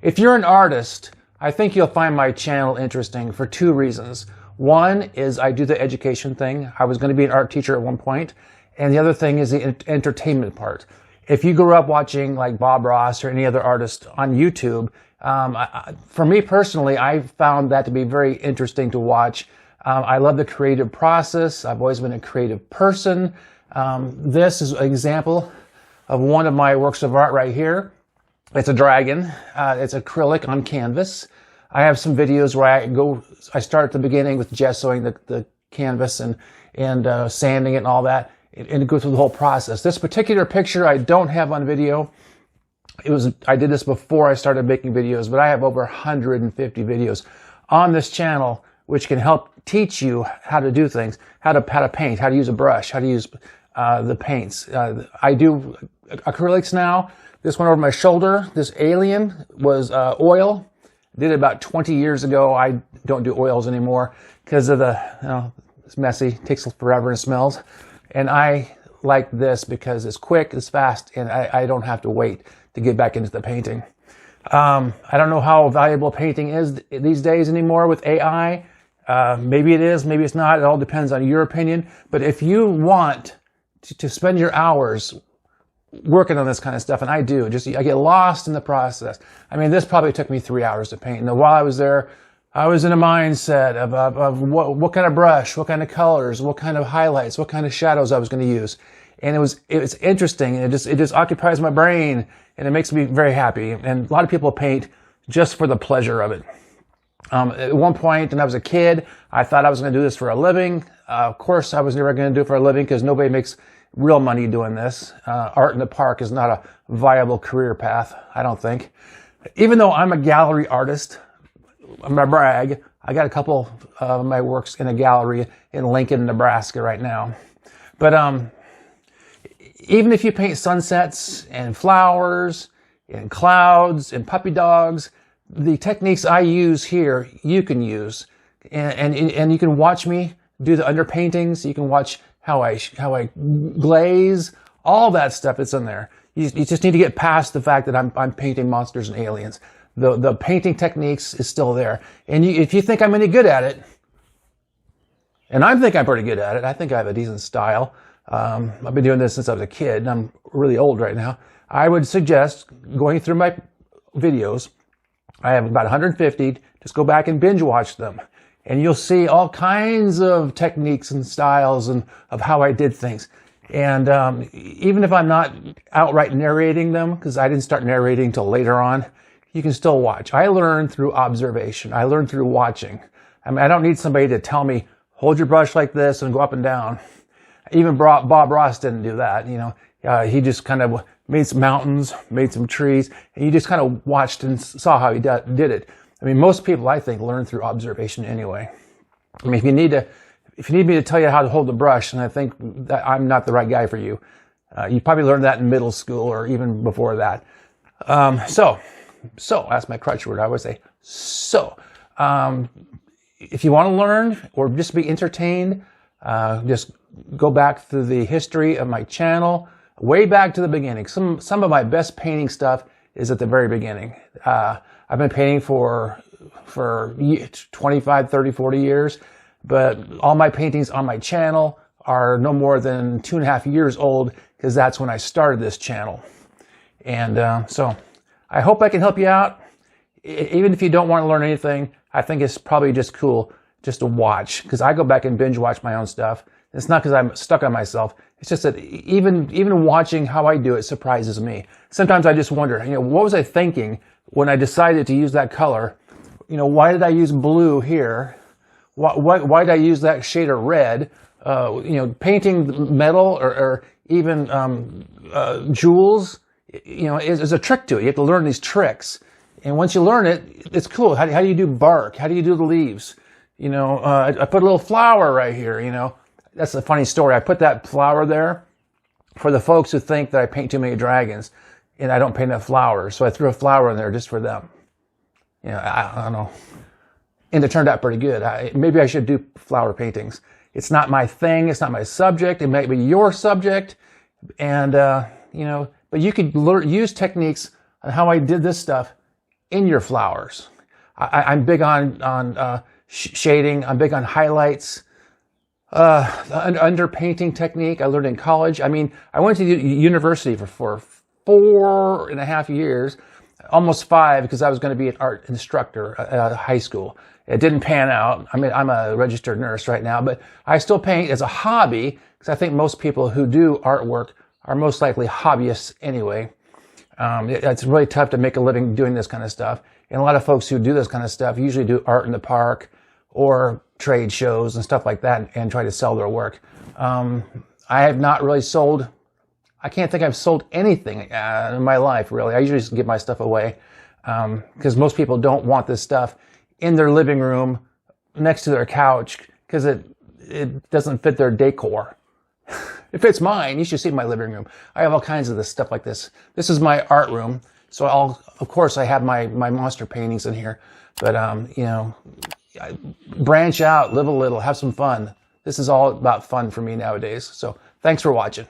If you're an artist, I think you'll find my channel interesting for two reasons. One is I do the education thing. I was going to be an art teacher at one point. And the other thing is the entertainment part. If you grew up watching like Bob Ross or any other artist on YouTube, for me personally, I found that to be very interesting to watch. I love the creative process. I've always been a creative person. This is an example of one of my works of art right here. It's a dragon. It's acrylic on canvas. I have some videos where I start at the beginning with gessoing the canvas and sanding it and all that, and go through the whole process. This particular picture I don't have on video. I did this before I started making videos, but I have over 150 videos on this channel, which can help teach you how to do things, how to paint, how to use a brush, how to use the paints. I do acrylics now. This one over my shoulder, this alien was oil. Did it about 20 years ago. I don't do oils anymore because of it's messy, takes forever and smells. And I like this because it's quick, it's fast, and I don't have to wait to get back into the painting. I don't know how valuable painting is these days anymore with AI. Maybe it is, maybe it's not. It all depends on your opinion. But if you want to spend your hours working on this kind of stuff, and I do, I get lost in the process. I mean, this probably took me 3 hours to paint. And while I was there, I was in a mindset of what kind of brush, what kind of colors, what kind of highlights, what kind of shadows I was going to use. And it was interesting, and it just occupies my brain, and it makes me very happy. And a lot of people paint just for the pleasure of it. At one point, when I was a kid, I thought I was going to do this for a living. Of course, I was never going to do it for a living because nobody makes real money doing this. Art in the park is not a viable career path, I don't think. Even though I'm a gallery artist, I'm gonna brag, I got a couple of my works in a gallery in Lincoln, Nebraska right now. But even if you paint sunsets and flowers and clouds and puppy dogs, the techniques I use here, you can use. And you can watch me do the underpaintings. You can watch how I glaze, all that stuff that's in there. You just need to get past the fact that I'm painting monsters and aliens. The painting techniques is still there. And if you think I'm any good at it, and I think I'm pretty good at it, I think I have a decent style. I've been doing this since I was a kid, and I'm really old right now. I would suggest going through my videos. I have about 150. Just go back and binge watch them. And you'll see all kinds of techniques and styles and of how I did things. And even if I'm not outright narrating them, because I didn't start narrating till later on, you can still watch. I learn through observation. I learn through watching. I mean, I don't need somebody to tell me, hold your brush like this and go up and down. Even Bob Ross didn't do that. He just kind of made some mountains, made some trees, and you just kind of watched and saw how he did it. I mean, most people, I think, learn through observation anyway. I mean, if you need me to tell you how to hold the brush, and I think that I'm not the right guy for you. You probably learned that in middle school or even before that. So that's my crutch word. I always say, if you want to learn or just be entertained, just go back through the history of my channel, way back to the beginning. Some of my best painting stuff is at the very beginning. I've been painting for 25, 30, 40 years, but all my paintings on my channel are no more than 2.5 years old because that's when I started this channel. And so I hope I can help you out. Even if you don't want to learn anything, I think it's probably just cool just to watch, because I go back and binge watch my own stuff. It's not because I'm stuck on myself. It's just that even watching how I do it surprises me. Sometimes I just wonder, what was I thinking when I decided to use that color? Why did I use blue here? Why did I use that shade of red? Painting metal or even jewels, is a trick to it. You have to learn these tricks. And once you learn it, it's cool. How do you do bark? How do you do the leaves? I put a little flower right here, That's a funny story. I put that flower there for the folks who think that I paint too many dragons and I don't paint enough flowers. So I threw a flower in there just for them. I don't know. And it turned out pretty good. Maybe I should do flower paintings. It's not my thing. It's not my subject. It might be your subject. And, but you could use techniques on how I did this stuff in your flowers. I'm big on shading. I'm big on highlights. The underpainting technique I learned in college. I mean, I went to university for 4.5 years, almost 5, because I was going to be an art instructor at high school. It didn't pan out. I mean, I'm a registered nurse right now, but I still paint as a hobby because I think most people who do artwork are most likely hobbyists anyway. It's really tough to make a living doing this kind of stuff. And a lot of folks who do this kind of stuff usually do art in the park or trade shows and stuff like that and try to sell their work. I have not really sold, I can't think I've sold anything in my life, really. I usually just give my stuff away because most people don't want this stuff in their living room next to their couch because it doesn't fit their decor. It fits mine. You should see my living room. I have all kinds of this stuff like this. This is my art room. So of course I have my monster paintings in here, but you know, branch out, live a little, have some fun. This is all about fun for me nowadays. So thanks for watching.